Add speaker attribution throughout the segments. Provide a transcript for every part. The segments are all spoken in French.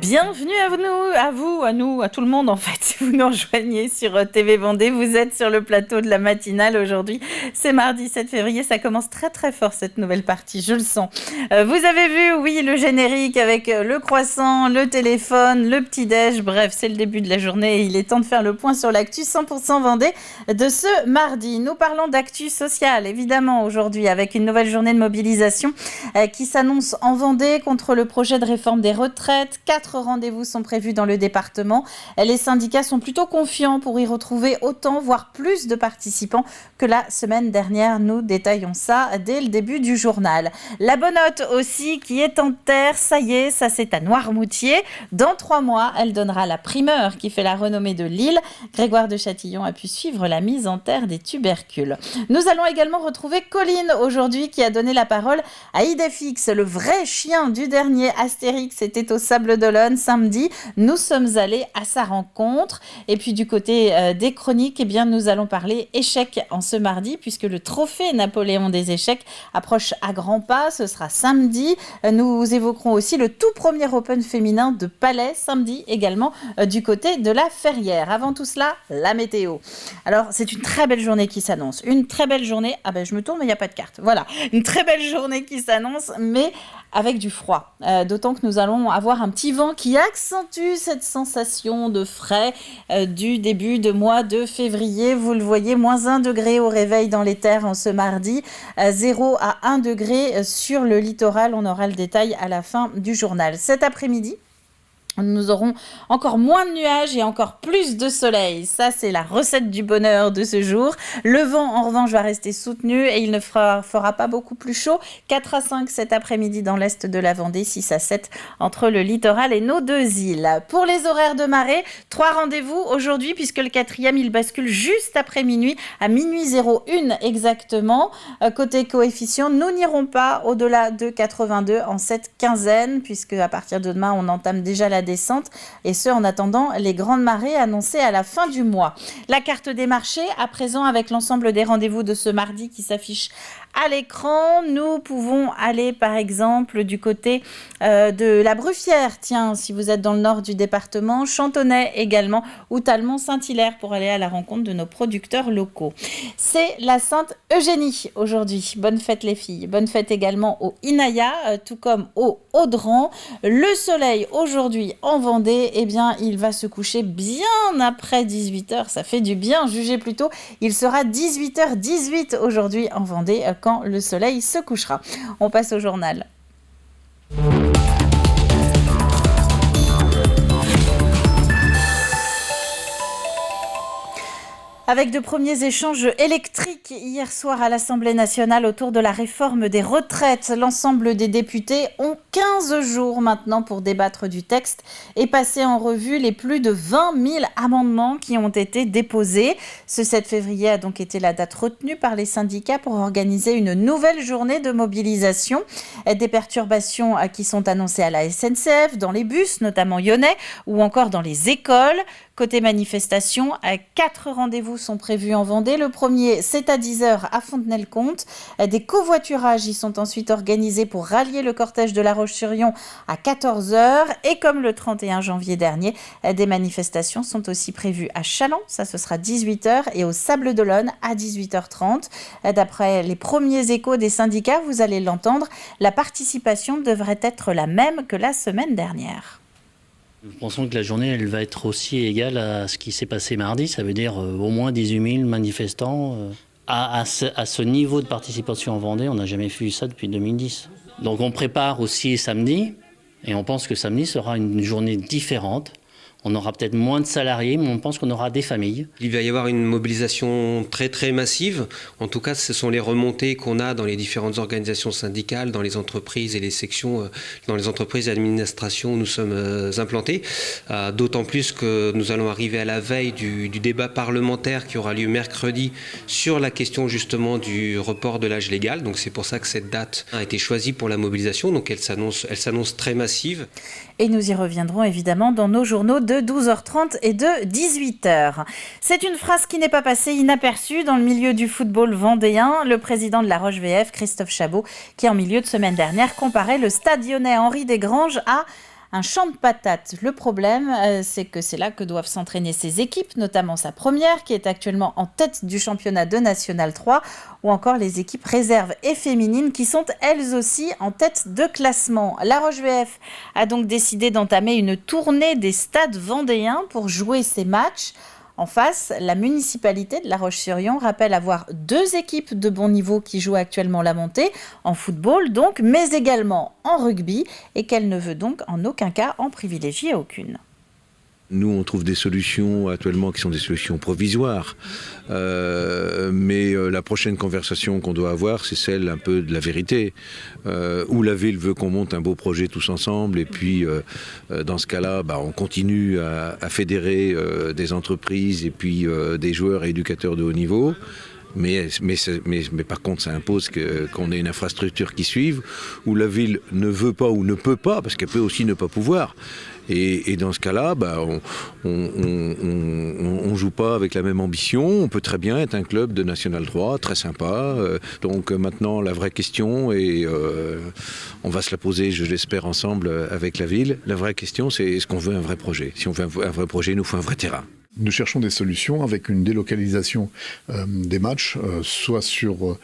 Speaker 1: Bienvenue à nous, à tout le monde en fait. Si vous nous rejoignez sur TV Vendée, vous êtes sur le plateau de la matinale aujourd'hui. C'est mardi 7 février, ça commence très très fort cette nouvelle partie, je le sens. Vous avez vu, oui, le générique avec le croissant, le téléphone, le petit-déj. Bref, c'est le début de la journée et il est temps de faire le point sur l'actu 100% Vendée de ce mardi. Nous parlons d'actu sociale, évidemment, aujourd'hui, avec une nouvelle journée de mobilisation qui s'annonce en Vendée contre le projet de réforme des retraites. 4 rendez-vous sont prévus dans le département. Les syndicats sont plutôt confiants pour y retrouver autant, voire plus de participants que la semaine dernière. Nous détaillons ça dès le début du journal. La Bonnotte aussi qui est en terre, ça y est, ça c'est à Noirmoutier. Dans 3 mois, elle donnera la primeur qui fait la renommée de l'île. Grégoire de Châtillon a pu suivre la mise en terre des tubercules. Nous allons également retrouver Colline aujourd'hui qui a donné la parole à Idéfix, le vrai chien du dernier Astérix était au Sable d'Olonne samedi. Nous sommes allés à sa rencontre. Et puis du côté des chroniques, eh bien, nous allons parler échecs en ce mardi puisque le trophée Napoléon des échecs approche à grands pas. Ce sera samedi. Nous évoquerons aussi le tout premier Open féminin de Palais samedi également du côté de la Ferrière. Avant tout cela, la météo. Alors, c'est une très belle journée qui s'annonce. Une très belle journée. Ah ben, je me tourne mais il n'y a pas de carte. Voilà. Une très belle journée qui s'annonce, mais avec du froid. D'autant que nous allons avoir un petit vent qui accentue cette sensation de frais du début de mois de février. Vous le voyez, moins 1 degré au réveil dans les terres en ce mardi, 0 à 1 degré sur le littoral. On aura le détail à la fin du journal. Cet après-midi, nous aurons encore moins de nuages et encore plus de soleil. Ça, c'est la recette du bonheur de ce jour. Le vent, en revanche, va rester soutenu et il ne fera pas beaucoup plus chaud. 4 à 5 cet après-midi dans l'est de la Vendée, 6 à 7 entre le littoral et nos 2 îles. Pour les horaires de marée, 3 rendez-vous aujourd'hui puisque le 4e, il bascule juste après minuit, à minuit 01 exactement. Côté coefficient, nous n'irons pas au-delà de 82 en cette quinzaine puisque à partir de demain, on entame déjà la descente et ce en attendant les grandes marées annoncées à la fin du mois. La carte des marchés à présent avec l'ensemble des rendez-vous de ce mardi qui s'affiche à l'écran. Nous pouvons aller par exemple du côté de la Bruffière, tiens, si vous êtes dans le nord du département, Chantonnay également, ou Talmont-Saint-Hilaire pour aller à la rencontre de nos producteurs locaux. C'est la Sainte Eugénie aujourd'hui. Bonne fête les filles. Bonne fête également au Inaya, tout comme au Audran. Le soleil aujourd'hui en Vendée, eh bien, il va se coucher bien après 18h. Ça fait du bien, jugez plutôt. Il sera 18h18 aujourd'hui en Vendée quand le soleil se couchera. On passe au journal. Avec de premiers échanges électriques hier soir à l'Assemblée nationale autour de la réforme des retraites. L'ensemble des députés ont 15 jours maintenant pour débattre du texte et passer en revue les plus de 20 000 amendements qui ont été déposés. Ce 7 février a donc été la date retenue par les syndicats pour organiser une nouvelle journée de mobilisation. Des perturbations qui sont annoncées à la SNCF, dans les bus, notamment lyonnais, ou encore dans les écoles. Côté manifestation, 4 rendez-vous sont prévus en Vendée. Le premier, c'est à 10h à Fontenay-le-Comte. Des covoiturages y sont ensuite organisés pour rallier le cortège de La Roche-sur-Yon à 14h. Et comme le 31 janvier dernier, des manifestations sont aussi prévues à Châlons, ça ce sera 18h, et au Sable d'Olonne à 18h30. D'après les premiers échos des syndicats, vous allez l'entendre, la participation devrait être la même que la semaine dernière.
Speaker 2: Nous pensons que la journée, elle va être aussi égale à ce qui s'est passé mardi. Ça veut dire au moins 18 000 manifestants. À ce niveau de participation en Vendée, on n'a jamais vu ça depuis 2010. Donc on prépare aussi samedi, et on pense que samedi sera une journée différente. On aura peut-être moins de salariés, mais on pense qu'on aura des familles.
Speaker 3: Il va y avoir une mobilisation très très massive. En tout cas, ce sont les remontées qu'on a dans les différentes organisations syndicales, dans les entreprises et les sections, dans les entreprises et administrations où nous sommes implantés. D'autant plus que nous allons arriver à la veille du débat parlementaire qui aura lieu mercredi sur la question justement du report de l'âge légal. Donc c'est pour ça que cette date a été choisie pour la mobilisation. Donc elle s'annonce très massive.
Speaker 1: Et nous y reviendrons évidemment dans nos journaux de 12h30 et de 18h. C'est une phrase qui n'est pas passée inaperçue dans le milieu du football vendéen. Le président de la Roche VF, Christophe Chabot, qui en milieu de semaine dernière comparait le stade lyonnais Henri Desgranges à un champ de patates. Le problème, c'est que c'est là que doivent s'entraîner ses équipes, notamment sa première, qui est actuellement en tête du championnat de National 3, ou encore les équipes réserves et féminines, qui sont elles aussi en tête de classement. La Roche-VF a donc décidé d'entamer une tournée des stades vendéens pour jouer ces matchs. En face, la municipalité de La Roche-sur-Yon rappelle avoir 2 équipes de bon niveau qui jouent actuellement la montée, en football donc, mais également en rugby, et qu'elle ne veut donc en aucun cas en privilégier aucune.
Speaker 4: Nous, on trouve des solutions actuellement qui sont des solutions provisoires. Mais la prochaine conversation qu'on doit avoir, c'est celle un peu de la vérité. Où la ville veut qu'on monte un beau projet tous ensemble. Et puis, dans ce cas-là, on continue à fédérer des entreprises et puis des joueurs et éducateurs de haut niveau. Mais par contre, ça impose qu'on ait une infrastructure qui suive, où la ville ne veut pas ou ne peut pas, parce qu'elle peut aussi ne pas pouvoir. Et dans ce cas-là, on joue pas avec la même ambition. On peut très bien être un club de National 3, très sympa. Donc maintenant, la vraie question, et on va se la poser, je l'espère, ensemble avec la ville. La vraie question, c'est est-ce qu'on veut un vrai projet ? Si on veut un vrai projet, il nous faut un vrai terrain.
Speaker 5: Nous cherchons des solutions avec une délocalisation des matchs, soit sur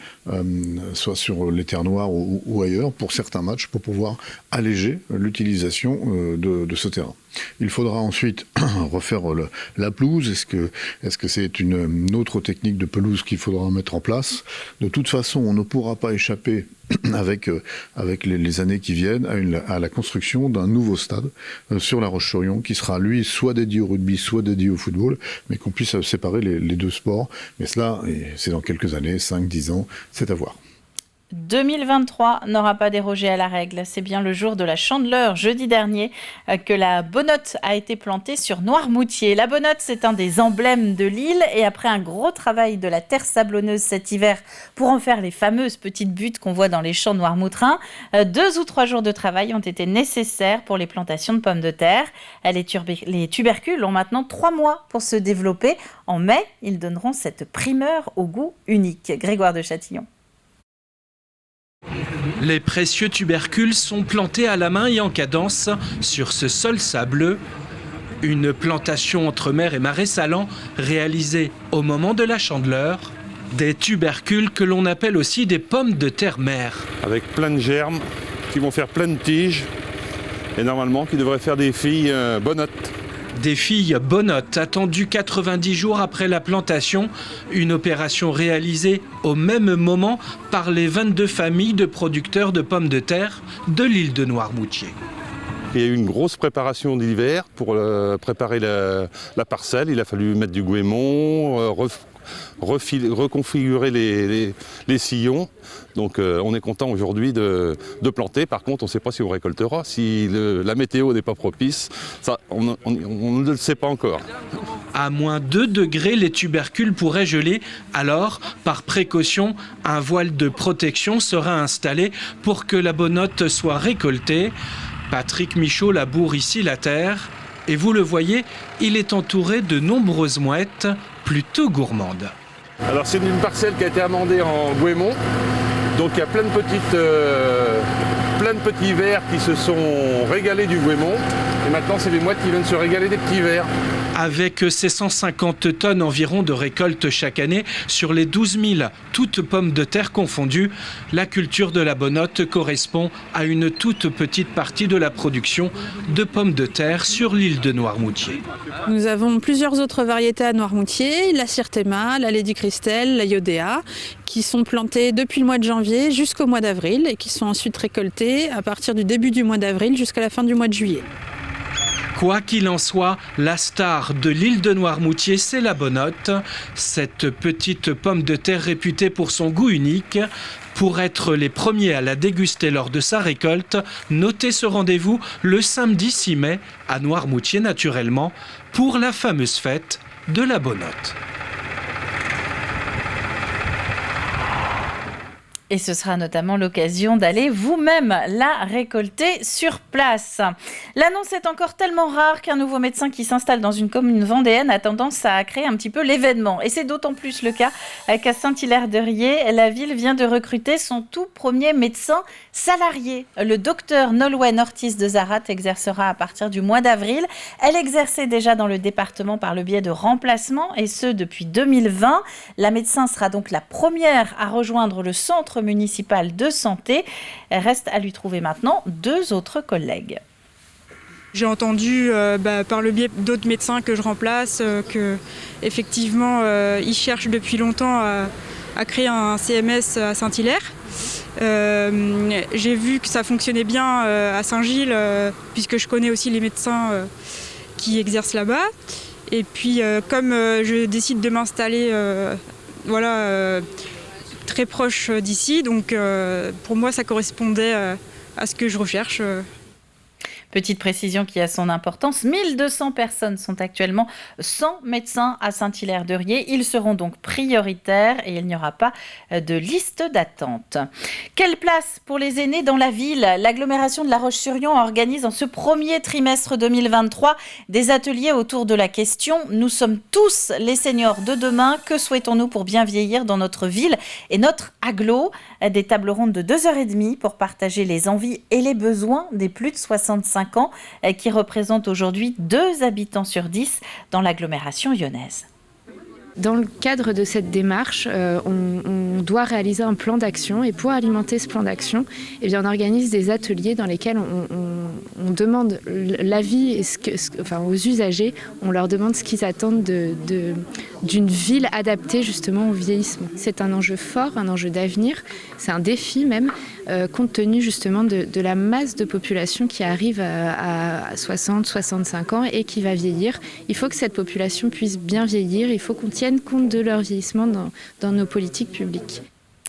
Speaker 5: les terres noires ou ailleurs, pour certains matchs, pour pouvoir alléger l'utilisation de ce terrain. Il faudra ensuite refaire la pelouse. Est-ce que c'est une autre technique de pelouse qu'il faudra mettre en place ? De toute façon, on ne pourra pas échapper avec les années qui viennent à la construction d'un nouveau stade sur La Roche-sur-Yon qui sera lui soit dédié au rugby, soit dédié au football, mais qu'on puisse séparer les 2 sports. Mais cela, c'est dans quelques années, 5-10 ans, c'est à voir.
Speaker 1: 2023 n'aura pas dérogé à la règle. C'est bien le jour de la Chandeleur, jeudi dernier, que la bonnotte a été plantée sur Noirmoutier. La bonnotte, c'est un des emblèmes de l'île, et après un gros travail de la terre sablonneuse cet hiver pour en faire les fameuses petites buttes qu'on voit dans les champs noirmoutrins, 2 ou 3 jours de travail ont été nécessaires pour les plantations de pommes de terre. Les tubercules ont maintenant 3 mois pour se développer. En mai, ils donneront cette primeur au goût unique. Grégoire de Châtillon.
Speaker 6: Les précieux tubercules sont plantés à la main et en cadence sur ce sol sableux. Une plantation entre mer et marais salant réalisée au moment de la Chandeleur. Des tubercules que l'on appelle aussi des pommes de terre mère.
Speaker 7: Avec plein de germes qui vont faire plein de tiges et normalement qui devraient faire des filles bonnottes.
Speaker 6: Des filles bonnottes attendues 90 jours après la plantation, une opération réalisée au même moment par les 22 familles de producteurs de pommes de terre de l'île de Noirmoutier.
Speaker 7: Il y a eu une grosse préparation d'hiver pour préparer la parcelle. Il a fallu mettre du goémon, reconfigurer les sillons. Donc on est content aujourd'hui de planter. Par contre, on ne sait pas si on récoltera. Si la météo n'est pas propice, ça, on ne le sait pas encore.
Speaker 6: À moins 2 degrés, les tubercules pourraient geler. Alors, par précaution, un voile de protection sera installé pour que la bonnotte soit récoltée. Patrick Michaud laboure ici la terre. Et vous le voyez, il est entouré de nombreuses mouettes plutôt gourmandes.
Speaker 7: Alors c'est une parcelle qui a été amendée en goémon. Donc il y a plein de petits vers qui se sont régalés du goémon. Et maintenant c'est les mouettes qui viennent se régaler des petits vers.
Speaker 6: Avec ces 150 tonnes environ de récolte chaque année, sur les 12 000, toutes pommes de terre confondues, la culture de la bonnotte correspond à une toute petite partie de la production de pommes de terre sur l'île de Noirmoutier.
Speaker 8: Nous avons plusieurs autres variétés à Noirmoutier, la Sirtema, la Lady Christelle, la Iodea, qui sont plantées depuis le mois de janvier jusqu'au mois d'avril et qui sont ensuite récoltées à partir du début du mois d'avril jusqu'à la fin du mois de juillet.
Speaker 6: Quoi qu'il en soit, la star de l'île de Noirmoutier, c'est la bonnotte, cette petite pomme de terre réputée pour son goût unique. Pour être les premiers à la déguster lors de sa récolte, notez ce rendez-vous le samedi 6 mai à Noirmoutier naturellement pour la fameuse fête de la bonnotte.
Speaker 1: Et ce sera notamment l'occasion d'aller vous-même la récolter sur place. L'annonce est encore tellement rare qu'un nouveau médecin qui s'installe dans une commune vendéenne a tendance à créer un petit peu l'événement. Et c'est d'autant plus le cas qu'à Saint-Hilaire-de-Riez, la ville vient de recruter son tout premier médecin salarié. Le docteur Nolwenn Ortiz de Zarat exercera à partir du mois d'avril. Elle exerçait déjà dans le département par le biais de remplacements, et ce depuis 2020. La médecin sera donc la première à rejoindre le centre municipal de santé. Reste à lui trouver maintenant 2 autres collègues.
Speaker 9: J'ai entendu par le biais d'autres médecins que je remplace que effectivement ils cherchent depuis longtemps à créer un CMS à Saint-Hilaire. J'ai vu que ça fonctionnait bien à Saint-Gilles puisque je connais aussi les médecins qui exercent là-bas. Et puis comme je décide de m'installer très proche d'ici, donc pour moi ça correspondait à ce que je recherche.
Speaker 1: Petite précision qui a son importance, 1200 personnes sont actuellement sans médecin à Saint-Hilaire-de-Riez. Ils seront donc prioritaires et il n'y aura pas de liste d'attente. Quelle place pour les aînés dans la ville ? L'agglomération de La Roche-sur-Yon organise en ce premier trimestre 2023 des ateliers autour de la question « Nous sommes tous les seniors de demain, que souhaitons-nous pour bien vieillir dans notre ville et notre agglo ?» Des tables rondes de 2h30 pour partager les envies et les besoins des plus de 65 ans qui représentent aujourd'hui 2 habitants sur 10 dans l'agglomération lyonnaise.
Speaker 10: Dans le cadre de cette démarche, on doit réaliser un plan d'action et pour alimenter ce plan d'action, on organise des ateliers dans lesquels on demande l'avis aux usagers, on leur demande ce qu'ils attendent d'une ville adaptée justement au vieillissement. C'est un enjeu fort, un enjeu d'avenir, c'est un défi même, compte tenu justement de la masse de population qui arrive à 60-65 ans et qui va vieillir. Il faut que cette population puisse bien vieillir, il faut qu'on tienne compte de leur vieillissement dans nos politiques publiques.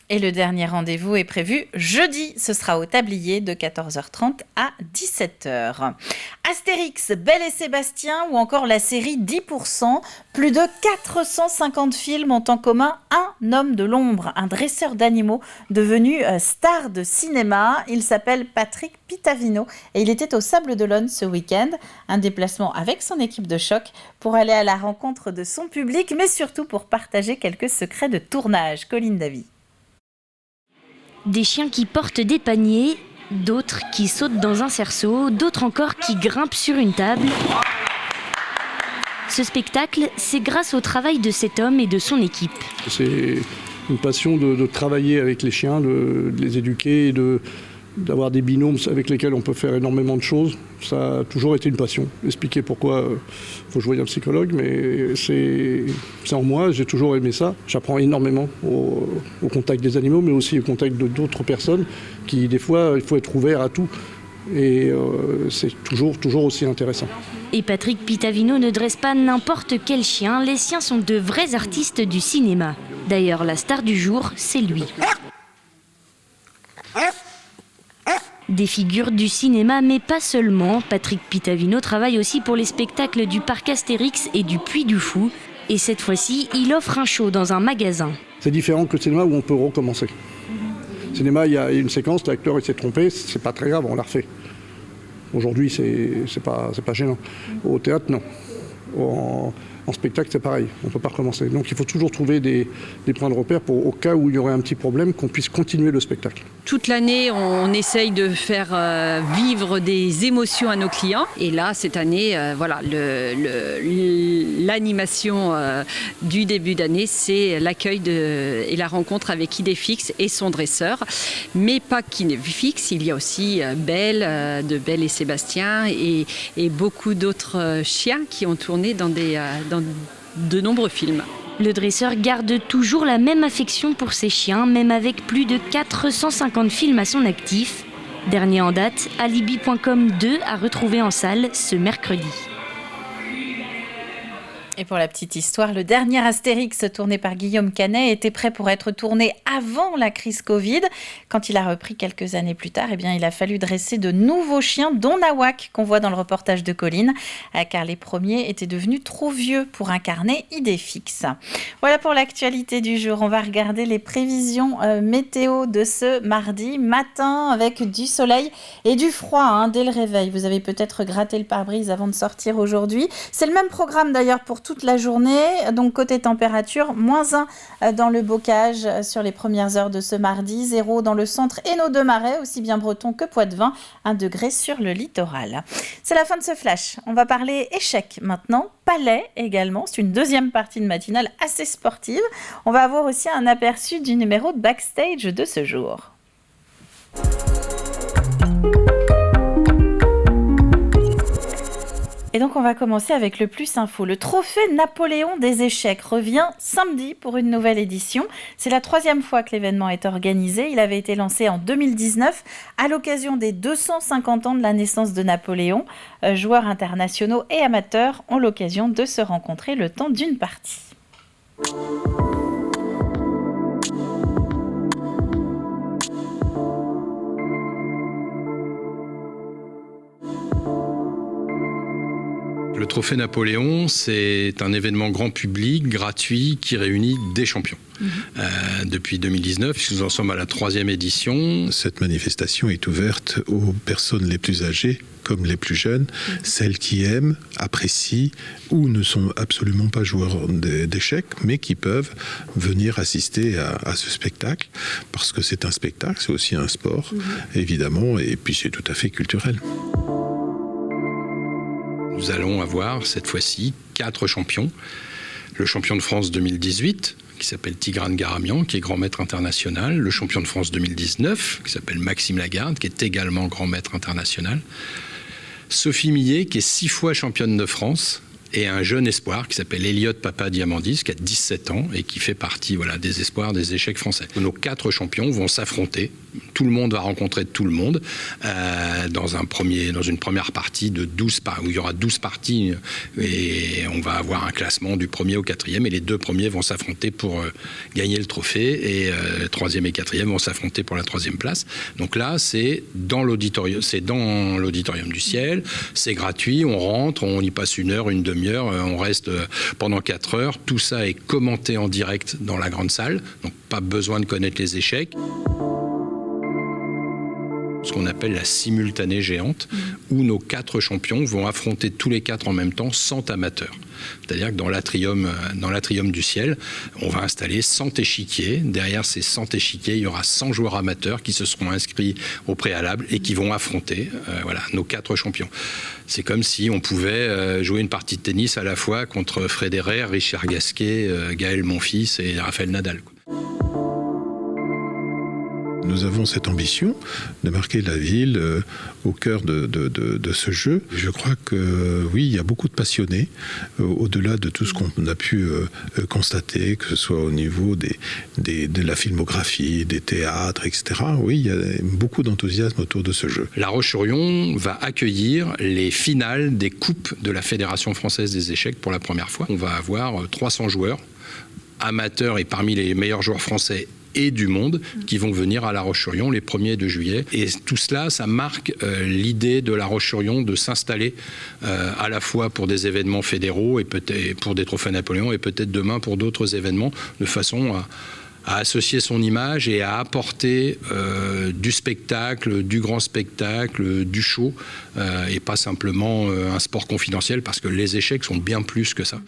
Speaker 1: Et le dernier rendez-vous est prévu jeudi. Ce sera au Tablier de 14h30 à 17h. Astérix, Belle et Sébastien ou encore la série 10%. Plus de 450 films ont en commun un homme de l'ombre, un dresseur d'animaux devenu star de cinéma. Il s'appelle Patrick Pitavino et il était au Sables d'Olonne ce week-end. Un déplacement avec son équipe de choc pour aller à la rencontre de son public, mais surtout pour partager quelques secrets de tournage. Colline Davy.
Speaker 11: Des chiens qui portent des paniers, d'autres qui sautent dans un cerceau, d'autres encore qui grimpent sur une table. Ce spectacle, c'est grâce au travail de cet homme et de son équipe.
Speaker 12: C'est une passion de travailler avec les chiens, de les éduquer, d'avoir des binômes avec lesquels on peut faire énormément de choses. Ça a toujours été une passion. Expliquer pourquoi il faut jouer un psychologue, mais c'est en moi, j'ai toujours aimé ça. J'apprends énormément au contact des animaux, mais aussi au contact d'autres personnes qui, des fois, il faut être ouvert à tout. Et c'est toujours aussi intéressant.
Speaker 11: Et Patrick Pitavino ne dresse pas n'importe quel chien, les siens sont de vrais artistes du cinéma. D'ailleurs, la star du jour, c'est lui. Des figures du cinéma, mais pas seulement. Patrick Pitavino travaille aussi pour les spectacles du parc Astérix et du Puy du Fou. Et cette fois-ci, il offre un show dans un magasin.
Speaker 12: C'est différent que le cinéma où on peut recommencer. Au cinéma, il y a une séquence, l'acteur s'est trompé, c'est pas très grave, on la refait. Aujourd'hui, c'est pas gênant. Au théâtre, non. En spectacle, c'est pareil, on ne peut pas recommencer. Donc il faut toujours trouver des points de repère pour, au cas où il y aurait un petit problème, qu'on puisse continuer le spectacle.
Speaker 13: Toute l'année, on essaye de faire vivre des émotions à nos clients. Et là, cette année, l'animation du début d'année, c'est l'accueil et la rencontre avec Idéfix et son dresseur. Mais pas qu'Idéfix, il y a aussi Belle, de Belle et Sébastien, et beaucoup d'autres chiens qui ont tourné dans de nombreux films.
Speaker 11: Le dresseur garde toujours la même affection pour ses chiens, même avec plus de 450 films à son actif. Dernier en date, Alibi.com 2 à retrouver en salle ce mercredi.
Speaker 1: Et pour la petite histoire, le dernier Astérix tourné par Guillaume Canet était prêt pour être tourné avant la crise Covid. Quand il a repris quelques années plus tard, il a fallu dresser de nouveaux chiens, dont Nawak, qu'on voit dans le reportage de Colline, car les premiers étaient devenus trop vieux pour incarner Idéfix. Voilà pour l'actualité du jour. On va regarder les prévisions météo de ce mardi matin avec du soleil et du froid dès le réveil. Vous avez peut-être gratté le pare-brise avant de sortir aujourd'hui. C'est le même programme d'ailleurs pour toute la journée. Donc côté température, -1 dans le bocage sur les premières heures de ce mardi, 0 dans le centre et nos deux marais, aussi bien Breton que Poitevin, 1 degré sur le littoral. C'est la fin de ce flash. On va parler échecs maintenant, palais également. C'est une deuxième partie de matinale assez sportive. On va avoir aussi un aperçu du numéro de backstage de ce jour. Et donc on va commencer avec le plus info. Le trophée Napoléon des échecs revient samedi pour une nouvelle édition. C'est la 3e fois que l'événement est organisé. Il avait été lancé en 2019 à l'occasion des 250 ans de la naissance de Napoléon. Joueurs internationaux et amateurs ont l'occasion de se rencontrer le temps d'une partie.
Speaker 14: Le trophée Napoléon, c'est un événement grand public, gratuit, qui réunit des champions. Depuis 2019, puisque nous en sommes à la 3e édition.
Speaker 15: Cette manifestation est ouverte aux personnes les plus âgées comme les plus jeunes, celles qui aiment, apprécient ou ne sont absolument pas joueurs d'échecs, mais qui peuvent venir assister à ce spectacle, parce que c'est un spectacle, c'est aussi un sport, évidemment, et puis c'est tout à fait culturel.
Speaker 14: Nous allons avoir cette fois-ci 4 champions. Le champion de France 2018, qui s'appelle Tigrane Garamian, qui est grand maître international. Le champion de France 2019, qui s'appelle Maxime Lagarde, qui est également grand maître international. Sophie Millet, qui est 6 fois championne de France. Et un jeune espoir qui s'appelle Elliot Papadiamandis, qui a 17 ans et qui fait partie des espoirs des échecs français. Nos 4 champions vont s'affronter. Tout le monde va rencontrer tout le monde dans une première partie de 12 où il y aura 12 parties et on va avoir un classement du 1er au 4e et les 2 premiers vont s'affronter pour gagner le trophée et 3e et 4e vont s'affronter pour la 3e place. Donc là, c'est dans l'auditorium du Ciel, c'est gratuit, on rentre, on y passe 1 heure, une demi-heure, on reste pendant 4 heures. Tout ça est commenté en direct dans la grande salle, donc pas besoin de connaître les échecs. Ce qu'on appelle la simultanée géante, où nos 4 champions vont affronter tous les 4 en même temps, 100 amateurs. C'est-à-dire que dans l'atrium du Ciel, on va installer 100 échiquiers. Derrière ces 100 échiquiers, il y aura 100 joueurs amateurs qui se seront inscrits au préalable et qui vont affronter nos 4 champions. C'est comme si on pouvait jouer une partie de tennis à la fois contre Federer, Richard Gasquet, Gaël Monfils et Rafael Nadal.
Speaker 15: Nous avons cette ambition de marquer la ville au cœur de ce jeu. Je crois que oui, il y a beaucoup de passionnés, au-delà de tout ce qu'on a pu constater, que ce soit au niveau de la filmographie, des théâtres, etc. Oui, il y a beaucoup d'enthousiasme autour de ce jeu.
Speaker 14: La Roche-sur-Yon va accueillir les finales des coupes de la Fédération française des échecs pour la première fois. On va avoir 300 joueurs, amateurs et parmi les meilleurs joueurs français et du monde qui vont venir à La Roche-sur-Yon les 1er de juillet. Et tout cela, ça marque l'idée de La Roche-sur-Yon de s'installer à la fois pour des événements fédéraux et peut-être pour des trophées Napoléon et peut-être demain pour d'autres événements, de façon à associer son image et à apporter du spectacle, du grand spectacle, du show, et pas simplement un sport confidentiel, parce que les échecs sont bien plus que ça.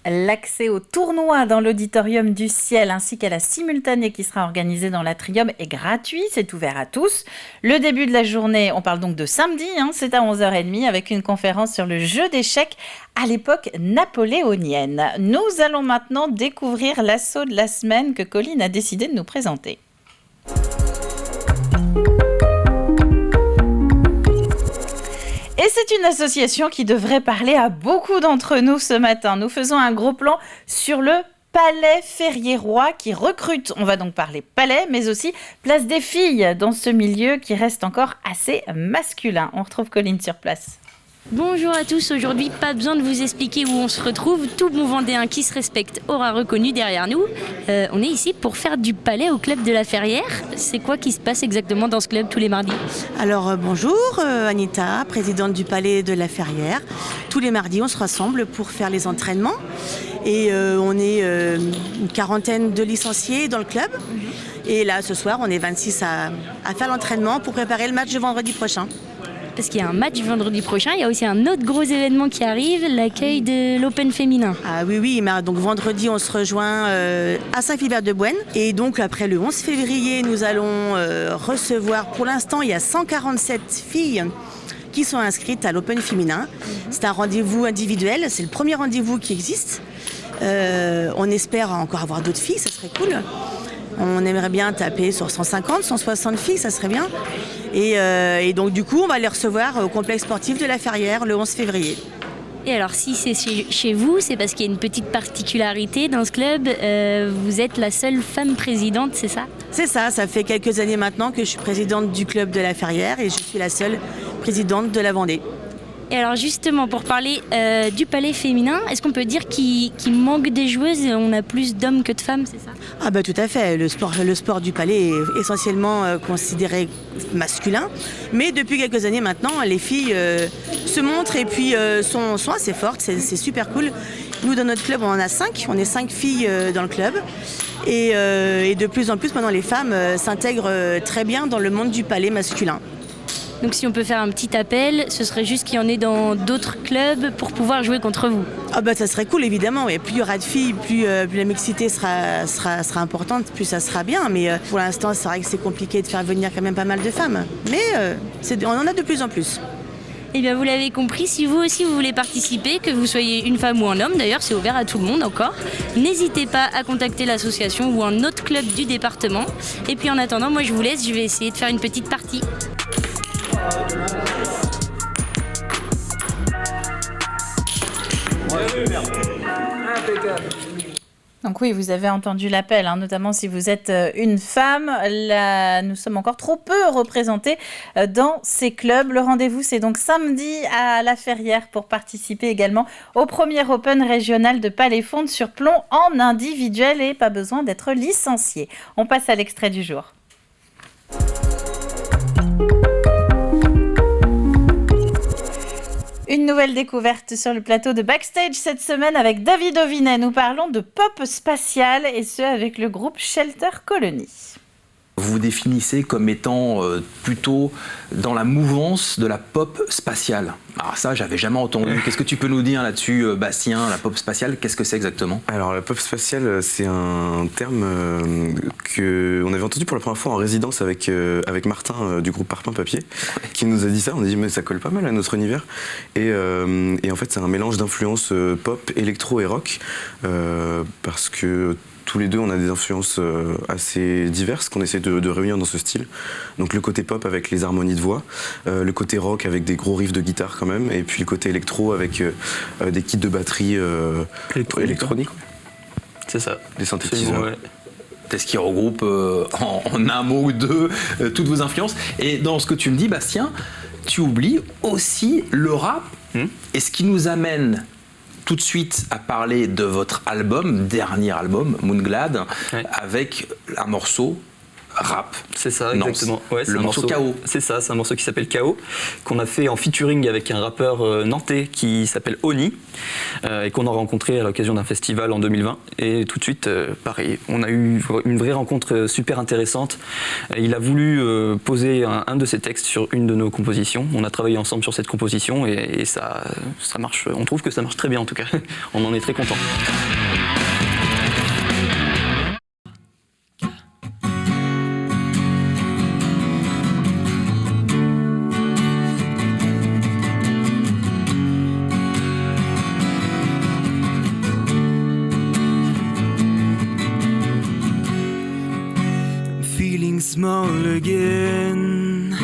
Speaker 1: L'accès au tournoi dans l'auditorium du Ciel ainsi qu'à la simultanée qui sera organisée dans l'atrium est gratuit, c'est ouvert à tous. Le début de la journée, on parle donc de samedi, c'est à 11h30 avec une conférence sur le jeu d'échecs à l'époque napoléonienne. Nous allons maintenant découvrir l'assaut de la semaine que Colline a décidé de nous présenter. Et c'est une association qui devrait parler à beaucoup d'entre nous ce matin. Nous faisons un gros plan sur le Palais Ferriérois qui recrute. On va donc parler palais, mais aussi place des filles dans ce milieu qui reste encore assez masculin. On retrouve Colline sur place.
Speaker 11: Bonjour à tous, aujourd'hui pas besoin de vous expliquer où on se retrouve, tout bon Vendéen qui se respecte aura reconnu derrière nous. On est ici pour faire du palais au club de la Ferrière. C'est quoi qui se passe exactement dans ce club tous les mardis ?
Speaker 16: Alors bonjour, Anita, présidente du palais de la Ferrière. Tous les mardis on se rassemble pour faire les entraînements et on est une quarantaine de licenciés dans le club. Et là ce soir on est 26 à faire l'entraînement pour préparer le match de vendredi prochain.
Speaker 11: Parce qu'il y a un match vendredi prochain, il y a aussi un autre gros événement qui arrive, l'accueil de l'Open féminin.
Speaker 16: Ah oui, donc vendredi on se rejoint à Saint-Philbert-de-Bouenne et donc après le 11 février nous allons recevoir, pour l'instant il y a 147 filles qui sont inscrites à l'Open féminin. C'est un rendez-vous individuel, c'est le premier rendez-vous qui existe. On espère encore avoir d'autres filles, ça serait cool. On aimerait bien taper sur 150, 160 filles, ça serait bien. Et donc du coup, on va les recevoir au complexe sportif de la Ferrière le 11 février.
Speaker 11: Et alors si c'est chez vous, c'est parce qu'il y a une petite particularité dans ce club. Vous êtes la seule femme présidente, c'est ça ?
Speaker 16: C'est ça, ça fait quelques années maintenant que je suis présidente du club de la Ferrière et je suis la seule présidente de la Vendée.
Speaker 11: Et alors justement, pour parler du palais féminin, est-ce qu'on peut dire qu'il manque des joueuses et on a plus d'hommes que de femmes, c'est ça ?
Speaker 16: Ah bah tout à fait, le sport du palais est essentiellement considéré masculin, mais depuis quelques années maintenant, les filles se montrent et puis sont assez fortes, c'est super cool. Nous dans notre club on en a 5, on est 5 filles dans le club et de plus en plus maintenant les femmes s'intègrent très bien dans le monde du palais masculin.
Speaker 11: Donc si on peut faire un petit appel, ce serait juste qu'il y en ait dans d'autres clubs pour pouvoir jouer contre vous.
Speaker 16: Ah bah ça serait cool évidemment, et plus il y aura de filles, plus la mixité sera importante, plus ça sera bien. Mais pour l'instant c'est vrai que c'est compliqué de faire venir quand même pas mal de femmes. Mais on en a de plus en plus.
Speaker 11: Eh bien vous l'avez compris, si vous aussi vous voulez participer, que vous soyez une femme ou un homme, d'ailleurs c'est ouvert à tout le monde encore, n'hésitez pas à contacter l'association ou un autre club du département. Et puis en attendant, moi je vous laisse, je vais essayer de faire une petite partie.
Speaker 1: Donc oui, vous avez entendu l'appel, notamment si vous êtes une femme. Là, nous sommes encore trop peu représentés dans ces clubs. Le rendez-vous, c'est donc samedi à La Ferrière pour participer également au premier Open régional de Palais-Fonte sur plomb en individuel et pas besoin d'être licencié. On passe à l'extrait du jour. Une nouvelle découverte sur le plateau de Backstage cette semaine avec David Ovinet. Nous parlons de pop spatial et ce avec le groupe Shelter Colony.
Speaker 17: Vous vous définissez comme étant plutôt dans la mouvance de la pop spatiale. Alors ça, j'avais jamais entendu. Qu'est-ce que tu peux nous dire là-dessus, Bastien, la pop spatiale, qu'est-ce que c'est exactement ?
Speaker 18: Alors la pop spatiale, c'est un terme qu'on avait entendu pour la première fois en résidence avec Martin du groupe Parpaing Papier, qui nous a dit ça. On a dit mais ça colle pas mal à notre univers. Et en fait, c'est un mélange d'influences pop, électro et rock, parce que tous les deux, on a des influences assez diverses qu'on essaie de réunir dans ce style. Donc le côté pop avec les harmonies de voix, le côté rock avec des gros riffs de guitare quand même, et puis le côté électro avec des kits de batterie électroniques.
Speaker 17: C'est ça. Des synthétiseurs. Ouais. C'est ce qui regroupe en un mot ou deux toutes vos influences. Et dans ce que tu me dis, Bastien, tu oublies aussi le rap, et ce qui nous amène tout de suite à parler de votre dernier album, Moonglad, avec un morceau rap.
Speaker 19: C'est ça, exactement. Ouais,
Speaker 17: le morceau KO.
Speaker 19: C'est ça, c'est un morceau qui s'appelle KO, qu'on a fait en featuring avec un rappeur nantais qui s'appelle Oni, et qu'on a rencontré à l'occasion d'un festival en 2020. Et tout de suite, pareil, on a eu une vraie rencontre super intéressante. Il a voulu poser un de ses textes sur une de nos compositions. On a travaillé ensemble sur cette composition et ça marche. On trouve que ça marche très bien en tout cas. On en est très contents.
Speaker 20: Small again,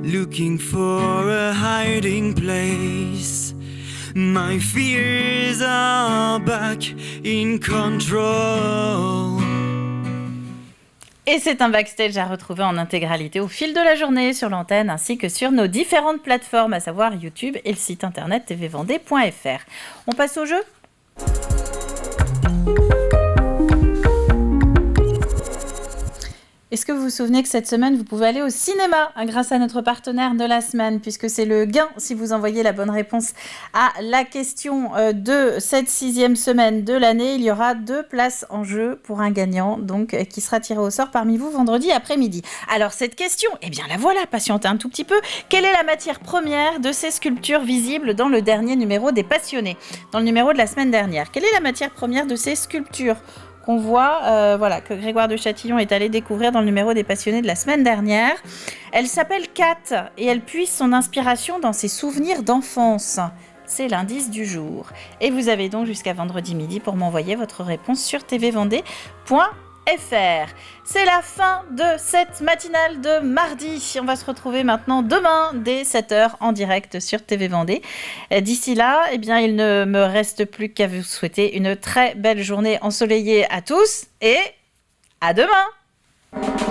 Speaker 20: looking for a hiding place. My fears are back in control.
Speaker 1: Et c'est un backstage à retrouver en intégralité au fil de la journée sur l'antenne ainsi que sur nos différentes plateformes, à savoir YouTube et le site internet tvvendée.fr. On passe au jeu ? Est-ce que vous vous souvenez que cette semaine, vous pouvez aller au cinéma grâce à notre partenaire de la semaine, puisque c'est le gain si vous envoyez la bonne réponse à la question de cette 6e semaine de l'année. Il y aura 2 places en jeu pour un gagnant, donc qui sera tiré au sort parmi vous vendredi après-midi. Alors cette question, eh bien la voilà, patientez un tout petit peu. Quelle est la matière première de ces sculptures visibles dans le dernier numéro des Passionnés, dans le numéro de la semaine dernière? Quelle est la matière première de ces sculptures qu'on voit, que Grégoire de Châtillon est allé découvrir dans le numéro des Passionnés de la semaine dernière? Elle s'appelle Kat et elle puise son inspiration dans ses souvenirs d'enfance. C'est l'indice du jour. Et vous avez donc jusqu'à vendredi midi pour m'envoyer votre réponse sur tvvendée.fr. C'est la fin de cette matinale de mardi. On va se retrouver maintenant demain dès 7h en direct sur TV Vendée. D'ici là, eh bien, il ne me reste plus qu'à vous souhaiter une très belle journée ensoleillée à tous et à demain.